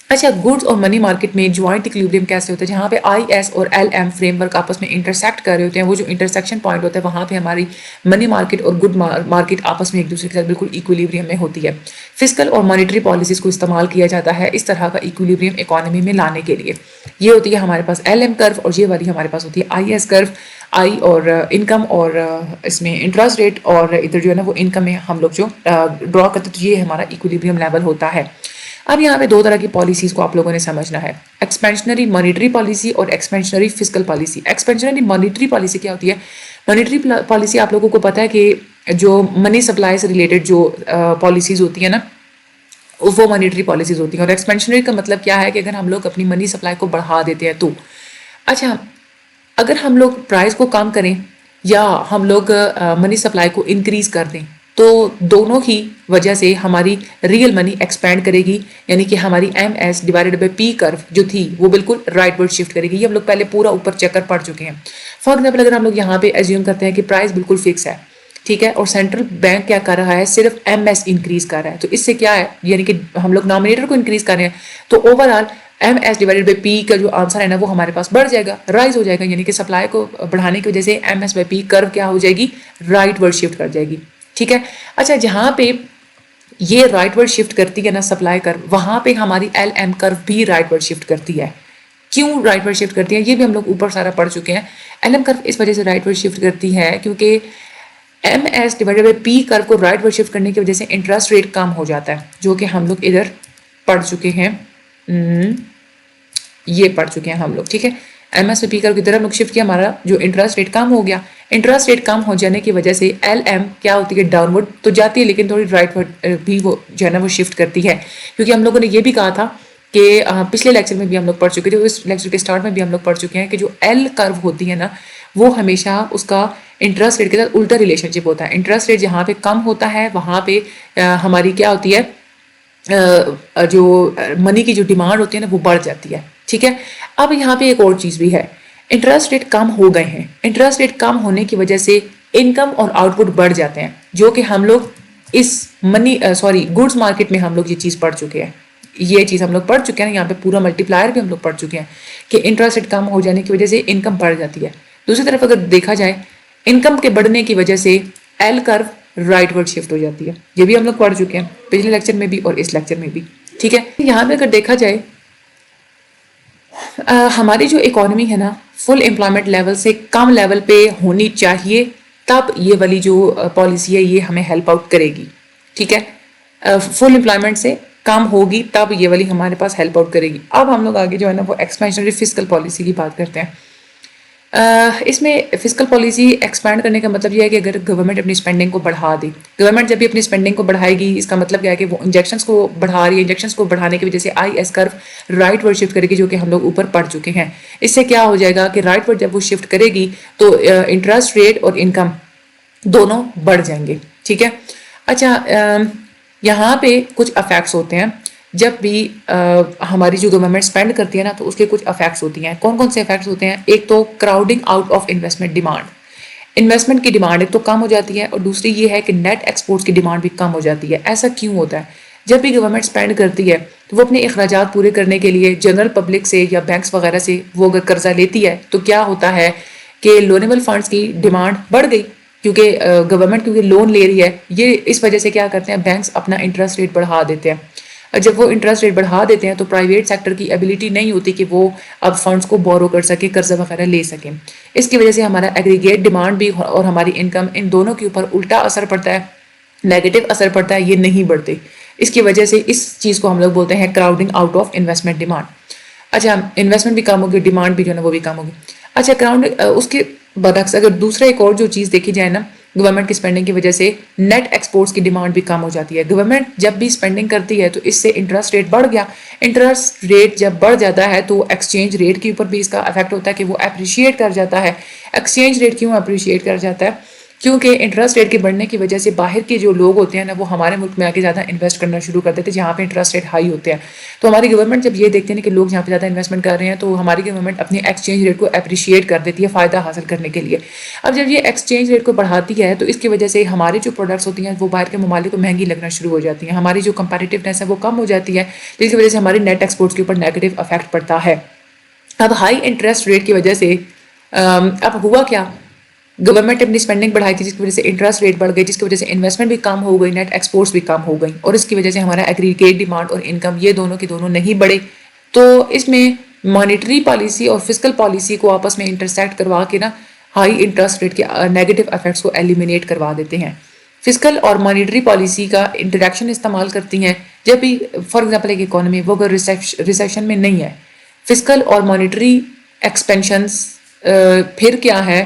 [SPEAKER 1] अच्छा, गुड्स और मनी मार्केट में ज्वाइंट इक्विलिब्रियम कैसे होता है? जहाँ पे IS और LM फ्रेमवर्क आपस में इंटरसेक्ट कर रहे होते हैं, वो जो इंटरसेक्शन पॉइंट होता है वहाँ पे हमारी मनी मार्केट और गुड मार्केट आपस में एक दूसरे के साथ बिल्कुल इक्विलिब्रियम में होती है। फिजिकल और मॉनेटरी पॉलिसीज को इस्तेमाल किया जाता है इस तरह का इक्विलिब्रियम इकोनॉमी में लाने के लिए। ये होती है हमारे पास LM कर्व और ये वाली हमारे पास होती है IS कर्व। आई और इनकम और इसमें इंटरेस्ट रेट और इधर जो है ना वो इनकम में हम लोग जो ड्रॉ करते हैं, तो ये हमारा इक्विलिब्रियम लेवल होता है। अब यहाँ पे दो तरह की पॉलिसीज़ को आप लोगों ने समझना है, एक्सपेंशनरी मॉनेटरी पॉलिसी और expansionary physical policy. Expansionary monetary policy क्या होती है? मॉनेटरी पॉलिसी आप लोगों को पता है कि जो मनी सप्लाई से रिलेटेड जो पॉलिसीज़ होती है ना, वो मॉनेटरी पॉलिसीज़ होती हैं। और एक्सपेंशनरी का मतलब क्या है कि अगर हम लोग अपनी मनी सप्लाई को बढ़ा देते हैं तो। अच्छा, अगर हम लोग प्राइस को कम करें या हम लोग मनी सप्लाई को इंक्रीज़ कर दें, तो दोनों ही वजह से हमारी रियल मनी एक्सपैंड करेगी, यानी कि हमारी MS divided by P curve जो थी वो बिल्कुल राइट वर्ड शिफ्ट करेगी। ये हम लोग पहले पूरा ऊपर चक्कर पढ़ चुके हैं। फॉर एग्जाम्पल, अगर हम लोग यहाँ पे एज्यूम करते हैं कि प्राइस बिल्कुल फिक्स है, ठीक है, और सेंट्रल बैंक क्या कर रहा है, सिर्फ MS इंक्रीज कर रहा है, तो इससे क्या है, यानी कि हम लोग नॉमिनेटर को इंक्रीज कर रहे हैं, तो overall MS divided by P का जो आंसर है ना वो हमारे पास बढ़ जाएगा, राइज हो जाएगा, यानी कि सप्लाई को बढ़ाने की वजह से MS बाई P कर्व क्या हो जाएगी, राइट वर्ड शिफ्ट कर जाएगी, ठीक है। अच्छा, जहाँ पे ये राइट वर्ड शिफ्ट करती है ना सप्लाई कर्व, वहाँ पे हमारी LM कर्व भी राइट वर्ड शिफ्ट करती है। क्यों राइट वर्ड शिफ्ट करती है, ये भी हम लोग ऊपर सारा पढ़ चुके हैं। LM कर्व इस वजह से राइट वर्ड शिफ्ट करती है क्योंकि MS divided by P curve को राइट वर्ड शिफ्ट करने की वजह से इंटरेस्ट रेट कम हो जाता है, जो कि हम लोग इधर पढ़ चुके हैं, ये पढ़ चुके हैं हम लोग, ठीक है। MS से P कर्व की तरफ हम लोग शिफ्ट किया, हमारा जो इंटरेस्ट रेट कम हो गया। इंटरेस्ट रेट कम हो जाने की वजह से LM क्या होती है, डाउनवर्ड तो जाती है, लेकिन थोड़ी राइट वर्ड भी वो जो है ना वो शिफ्ट करती है, क्योंकि हम लोगों ने ये भी कहा था कि पिछले लेक्चर में भी हम लोग पढ़ चुके थे, इस लेक्चर के स्टार्ट में भी हम लोग पढ़ चुके हैं कि जो L कर्व होती है ना वो हमेशा उसका इंटरेस्ट रेट के साथ उल्टा रिलेशनशिप होता है। इंटरेस्ट रेट जहाँ पे कम होता है वहाँ पे हमारी क्या होती है, जो मनी की जो डिमांड होती है ना वो बढ़ जाती है, ठीक है। अब यहाँ पे एक और चीज़ भी है, इंटरेस्ट रेट कम हो गए हैं, इंटरेस्ट रेट कम होने की वजह से इनकम और आउटपुट बढ़ जाते हैं, जो कि हम लोग इस गुड्स मार्केट में हम लोग ये चीज़ पढ़ चुके हैं, ये चीज़ हम लोग पढ़ चुके हैं। यहाँ पे पूरा मल्टीप्लायर भी हम लोग पढ़ चुके हैं कि इंटरेस्ट रेट कम हो जाने की वजह से इनकम बढ़ जाती है। दूसरी तरफ अगर देखा जाए, इनकम के बढ़ने की वजह से L curve right word shift हो जाती है, ये भी हम लोग पढ़ चुके हैं पिछले लेक्चर में भी और इस लेक्चर में भी, ठीक है। यहाँ पे अगर देखा जाए हमारी जो इकोनॉमी है ना फुल एम्प्लॉयमेंट लेवल से कम लेवल पे होनी चाहिए, तब ये वाली जो पॉलिसी है ये हमें हेल्प आउट करेगी, ठीक है। फुल एम्प्लॉयमेंट से कम होगी तब ये वाली हमारे पास हेल्प आउट करेगी। अब हम लोग आगे जो है ना वो एक्सपेंशनरी फिजिकल पॉलिसी की बात करते हैं। इसमें फिजिकल पॉलिसी एक्सपैंड करने का मतलब यह है कि अगर गवर्नमेंट अपनी स्पेंडिंग को बढ़ा दे, गवर्नमेंट जब भी अपनी स्पेंडिंग को बढ़ाएगी इसका मतलब क्या है कि वो इंजेक्शंस को बढ़ा रही है, इंजेक्शंस को बढ़ाने की वजह से IS curve right word shift करेगी, जो कि हम लोग ऊपर पढ़ चुके हैं। इससे क्या हो जाएगा कि राइट वर्ड जब वो शिफ्ट करेगी तो इंटरेस्ट रेट और इनकम दोनों बढ़ जाएंगे, ठीक है। अच्छा, यहाँ पे कुछ अफेक्ट्स होते हैं जब भी हमारी जो गवर्नमेंट स्पेंड करती है ना, तो उसके कुछ इफेक्ट्स होती हैं। कौन कौन से इफेक्ट्स होते हैं? एक तो crowding out of investment demand. Investment की डिमांड एक तो कम हो जाती है और दूसरी ये है कि नेट एक्सपोर्ट्स की डिमांड भी कम हो जाती है। ऐसा क्यों होता है? जब भी गवर्नमेंट स्पेंड करती है तो वो अपने अखराजात पूरे करने के लिए जनरल पब्लिक से या बैंक्स वगैरह से वो अगर कर्जा लेती है तो क्या होता है कि लोनेबल फंड्स की डिमांड बढ़ गई, क्योंकि गवर्नमेंट क्योंकि लोन ले रही है, ये इस वजह से क्या करते हैं बैंक्स अपना इंटरेस्ट रेट बढ़ा देते हैं। जब वो इंटरेस्ट रेट बढ़ा देते हैं तो प्राइवेट सेक्टर की एबिलिटी नहीं होती कि वो अब फंड्स को बोरो कर सके, कर्जा वगैरह ले सके। इसकी वजह से हमारा एग्रीगेट डिमांड भी और हमारी इनकम, इन दोनों के ऊपर उल्टा असर पड़ता है, नेगेटिव असर पड़ता है, ये नहीं बढ़ते। इसकी वजह से इस चीज़ को हम लोग बोलते हैं crowding out of investment demand. अच्छा, इन्वेस्टमेंट भी कम होगी, डिमांड भी जो है ना वो भी कम होगी। अच्छा, क्राउड उसके बरक्स अगर दूसरा एक और जो चीज़ देखी जाए ना, गवर्नमेंट की स्पेंडिंग की वजह से नेट एक्सपोर्ट्स की डिमांड भी कम हो जाती है। गवर्नमेंट जब भी स्पेंडिंग करती है तो इससे इंटरेस्ट रेट बढ़ गया। इंटरेस्ट रेट जब बढ़ जाता है तो एक्सचेंज रेट के ऊपर भी इसका इफेक्ट होता है कि वो अप्रिशिएट कर जाता है। एक्सचेंज रेट क्यों अप्रिशिएट कर जाता है? क्योंकि इंटरेस्ट रेट के बढ़ने की वजह से बाहर के जो लोग होते हैं ना वो हमारे मुल्क में आके ज़्यादा इन्वेस्ट करना शुरू कर देते हैं जहाँ पे इंटरेस्ट रेट हाई होते हैं। तो हमारी गवर्नमेंट जब ये देखते हैं कि लोग यहाँ पे ज़्यादा इन्वेस्टमेंट कर रहे हैं तो हमारी गवर्नमेंट अपने एक्सचेंज रेट को अप्रिशिएट कर देती है फ़ायदा हासिल करने के लिए। अब जब ये एक्सचेंज रेट को बढ़ाती है तो इसकी वजह से हमारी जो प्रोडक्ट्स होती हैं वो बाहर के ममालिक को महंगी लगना शुरू हो जाती हैं, हमारी जो कंपेटिटिवनेस है वो कम हो जाती है, जिसकी वजह से हमारी नेट एक्सपोर्ट्स के ऊपर नेगेटिव इफेक्ट पड़ता है। अब हाई इंटरेस्ट रेट की वजह से अब हुआ क्या, गवर्नमेंट अपनी स्पेंडिंग बढ़ाई थी जिसकी वजह से इंटरेस्ट रेट बढ़ गई, जिसकी वजह से इन्वेस्टमेंट भी कम हो गई, नेट एक्सपोर्ट्स भी कम हो गई और इसकी वजह से हमारा एग्रीगेट डिमांड और इनकम ये दोनों के दोनों नहीं बढ़े। तो इसमें मॉनेटरी पॉलिसी और फिजिकल पॉलिसी को आपस में इंटरसेक्ट करवा के ना हाई इंटरेस्ट रेट के नेगेटिव इफेक्ट्स को एलिमिनेट करवा देते हैं। फिजिकल और मॉनेटरी पॉलिसी का इंटरेक्शन इस्तेमाल करती हैं जब भी फॉर एग्जांपल एक इकोनॉमी वो अगर रिसेशन में नहीं है, फिजिकल और मॉनेटरी एक्सपेंशंस फिर क्या है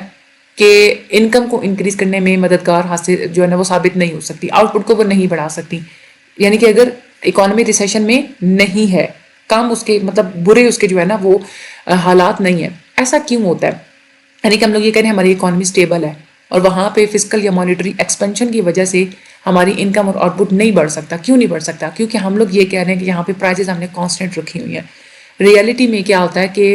[SPEAKER 1] कि इनकम को इंक्रीज करने में मददगार हासिल जो है ना वो साबित नहीं हो सकती, आउटपुट को वो नहीं बढ़ा सकती। यानी कि अगर इकोनॉमी रिसेशन में नहीं है, कम उसके मतलब बुरे उसके जो है ना वो हालात नहीं है। ऐसा क्यों होता है? यानी कि हम लोग ये कह रहे हैं हमारी इकोनॉमी स्टेबल है और वहाँ पे फिजिकल या मॉनेटरी एक्सपेंशन की वजह से हमारी इनकम और आउटपुट नहीं बढ़ सकता। क्यों नहीं बढ़ सकता? क्योंकि हम लोग ये कह रहे हैं कि यहाँ पे प्राइजेस हमने कांस्टेंट रखी हुई हैं। रियलिटी में क्या होता है कि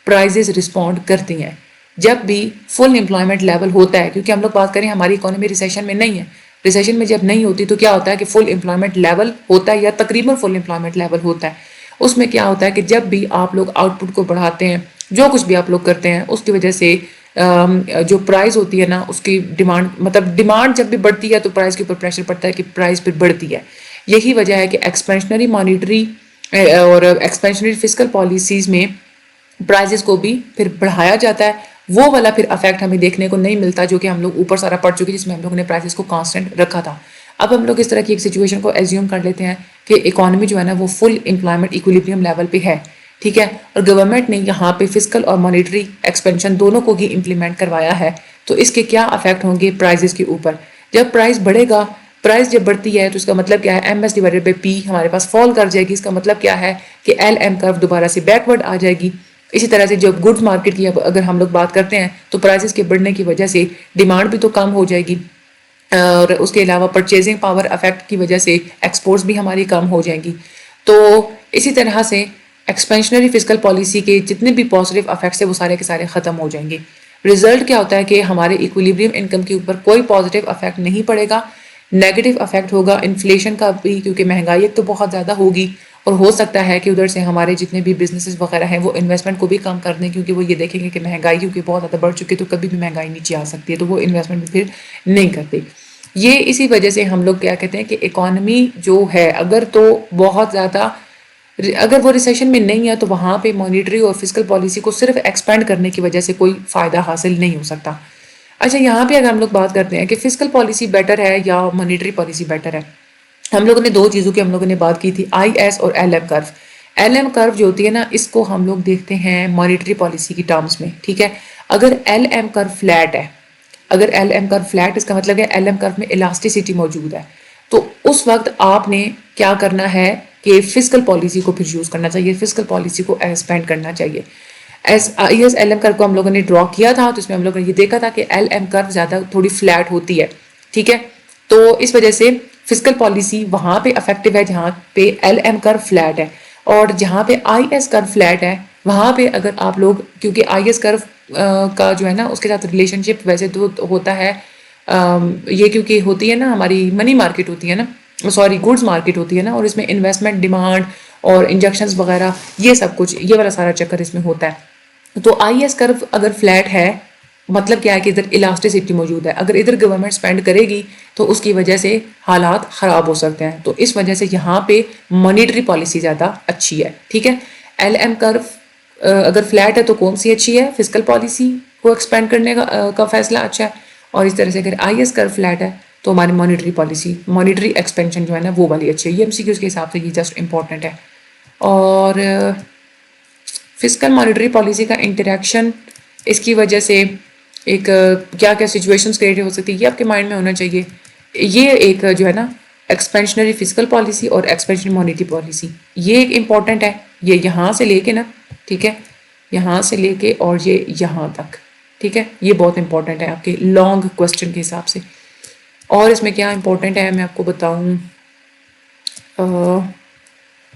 [SPEAKER 1] प्राइजेस रिस्पॉन्ड करती हैं जब भी फुल एम्प्लॉयमेंट लेवल होता है, क्योंकि हम लोग बात करें हमारी इकोनॉमी रिसेशन में नहीं है। रिसेशन में जब नहीं होती तो क्या होता है कि फुल एम्प्लॉयमेंट लेवल होता है या तकरीबन फुल एम्प्लॉयमेंट लेवल होता है। उसमें क्या होता है कि जब भी आप लोग आउटपुट को बढ़ाते हैं, जो कुछ भी आप लोग करते हैं उसकी वजह से जो प्राइस होती है ना उसकी डिमांड, मतलब डिमांड जब भी बढ़ती है तो प्राइस के ऊपर प्रेशर पड़ता है कि प्राइस फिर बढ़ती है। यही वजह है कि एक्सपेंशनरी मॉनिटरी और एक्सपेंशनरी फिजिकल पॉलिसीज में प्राइजेस को भी फिर बढ़ाया जाता है। वो वाला फिर अफेक्ट हमें देखने को नहीं मिलता जो कि हम लोग ऊपर सारा पढ़ चुके जिसमें हम लोगों ने प्राइसेस को कांस्टेंट रखा था। अब हम लोग इस तरह की एक सिचुएशन को एज्यूम कर लेते हैं कि इकोनॉमी जो है ना वो फुल एम्प्लॉयमेंट इक्विलिब्रियम लेवल पे है, ठीक है, और गवर्नमेंट ने यहाँ पे फिजिकल और मॉनेटरी एक्सपेंशन दोनों को ही इम्प्लीमेंट करवाया है। तो इसके क्या अफेक्ट होंगे प्राइजेस के ऊपर? जब प्राइस बढ़ेगा, प्राइस जब बढ़ती है तो इसका मतलब क्या है, M S divided by P हमारे पास फॉल कर जाएगी। इसका मतलब क्या है कि एल एम कर्व दोबारा से बैकवर्ड आ जाएगी। इसी तरह से जब गुड्स मार्केट की अगर हम लोग बात करते हैं तो प्राइसेस के बढ़ने की वजह से डिमांड भी तो कम हो जाएगी और उसके अलावा परचेजिंग पावर अफेक्ट की वजह से एक्सपोर्ट्स भी हमारी कम हो जाएंगी। तो इसी तरह से एक्सपेंशनरी फिजिकल पॉलिसी के जितने भी पॉजिटिव अफेक्ट्स है वो सारे के सारे ख़त्म हो जाएंगे। रिजल्ट क्या होता है कि हमारे इक्विलिब्रियम इनकम के ऊपर कोई पॉजिटिव अफेक्ट नहीं पड़ेगा, नेगेटिव अफेक्ट होगा इन्फ्लेशन का भी, क्योंकि महंगाई तो बहुत ज़्यादा होगी और हो सकता है कि उधर से हमारे जितने भी बिजनेसेस वगैरह हैं वो इन्वेस्टमेंट को भी कम कर दें, क्योंकि वो ये देखेंगे कि महंगाई क्योंकि बहुत ज़्यादा बढ़ चुकी है तो कभी भी महंगाई नीचे आ सकती है, तो वो इन्वेस्टमेंट भी फिर नहीं करते। ये इसी वजह से हम लोग क्या कहते हैं कि इकॉनमी जो है अगर तो बहुत ज़्यादा अगर वो रिसेशन में नहीं है तो वहाँ पे मॉनिटरी और फिजिकल पॉलिसी को सिर्फ एक्सपेंड करने की वजह से कोई फ़ायदा हासिल नहीं हो सकता। अच्छा, यहाँ पे अगर हम लोग बात करते हैं कि फिजिकल पॉलिसी बेटर है या मॉनिटरी पॉलिसी बेटर है, हम लोगों ने दो चीज़ों की हम लोगों ने बात की थी, IS और LM कर्व। LM कर्व जो होती है ना इसको हम लोग देखते हैं मॉनिटरी पॉलिसी की टर्म्स में, ठीक है। अगर LM कर्व फ्लैट है, अगर LM कर्व फ्लैट इसका मतलब है LM कर्व में इलास्टिसिटी मौजूद है, तो उस वक्त आपने क्या करना है कि फिजिकल पॉलिसी को फिर यूज़ करना चाहिए, फिजिकल पॉलिसी को एक्सपेंड करना चाहिए। IS LM कर्व को हम लोगों ने ड्रॉ किया था तो इसमें हम लोगों ने ये देखा था कि LM कर्व ज़्यादा थोड़ी फ्लैट होती है, ठीक है। तो इस वजह से फिजिकल पॉलिसी वहाँ पे इफेक्टिव है जहाँ पे LM कर्व फ्लैट है, और जहाँ पे IS कर्व फ्लैट है वहाँ पे अगर आप लोग, क्योंकि IS कर्व का जो है ना उसके साथ रिलेशनशिप वैसे तो होता है, ये क्योंकि होती है ना हमारी मनी मार्केट होती है ना, सॉरी गुड्स मार्केट होती है ना, और इसमें इन्वेस्टमेंट डिमांड और इंजेक्शंस वगैरह ये सब कुछ, ये वाला सारा चक्कर इसमें होता है। तो IS कर्व अगर फ्लैट है मतलब क्या है कि इधर इलास्टिसिटी मौजूद है, अगर इधर गवर्नमेंट स्पेंड करेगी तो उसकी वजह से हालात ख़राब हो सकते हैं, तो इस वजह से यहाँ पे मॉनिटरी पॉलिसी ज़्यादा अच्छी है। ठीक है, LM कर्व अगर फ्लैट है तो कौन सी अच्छी है, फिजिकल पॉलिसी को एक्सपेंड करने का फैसला अच्छा है, और इस तरह से अगर IS कर्व फ्लैट है तो हमारी मॉनिटरी पॉलिसी, मॉनिटरी एक्सपेंशन जो है ना वो वाली अच्छी है। ये MCQs के हिसाब से ये जस्ट इंपॉर्टेंट है। और फिजिकल मॉनिटरी पॉलिसी का इंटरेक्शन, इसकी वजह से एक क्या क्या सिचुएशंस क्रिएट हो सकती है ये आपके माइंड में होना चाहिए। ये एक जो है ना एक्सपेंशनरी फिजिकल पॉलिसी और एक्सपेंशनरी मॉनिटरी पॉलिसी, ये एक इम्पॉर्टेंट है। ये यहाँ से लेके ना, ठीक है, यहाँ से लेके और ये यहाँ तक, ठीक है, ये बहुत इंपॉर्टेंट है आपके लॉन्ग क्वेश्चन के हिसाब से। और इसमें क्या इंपॉर्टेंट है मैं आपको बताऊँ,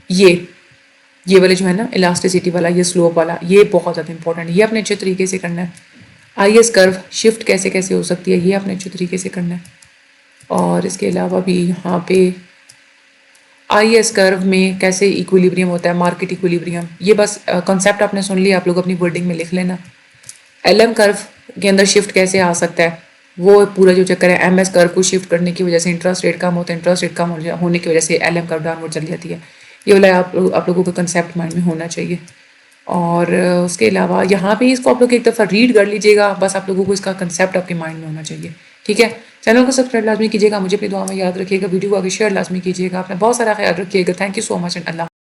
[SPEAKER 1] ये वाले जो है ना इलास्टिसिटी वाला, ये स्लोप वाला, ये बहुत ज़्यादा इंपॉर्टेंट है, ये अपने अच्छे तरीके से करना है। IS कर्व शिफ्ट कैसे कैसे हो सकती है ये अपने अच्छे तरीके से करना है। और इसके अलावा भी यहाँ पे IS कर्व में कैसे इक्विलिब्रियम होता है, मार्केट इक्विलिब्रियम, ये बस कॉन्सेप्ट आपने सुन लिया, आप लोग अपनी वर्डिंग में लिख लेना। LM कर्व के अंदर शिफ्ट कैसे आ सकता है, वो पूरा जो चक्कर है, MS कर्व को शिफ्ट करने की वजह से इंटरेस्ट रेट कम होता है, इंटरेस्ट रेट कम होने की वजह से LM कर्व डाउनवर्ड चली जाती है। ये वाला आप लोगों का कंसेप्ट माइंड में होना चाहिए। और उसके अलावा यहाँ पे इसको आप लोग एक दफ़ा रीड कर लीजिएगा, बस आप लोगों को इसका कंसेप्ट आपके माइंड में होना चाहिए। ठीक है, चैनल को सब्सक्राइब लाजमी कीजिएगा, मुझे अपनी दुआ में याद रखिएगा, वीडियो को आगे शेयर लाजमी कीजिएगा, अपना बहुत सारा ख्याल रखिएगा। Thank you so much and Allah.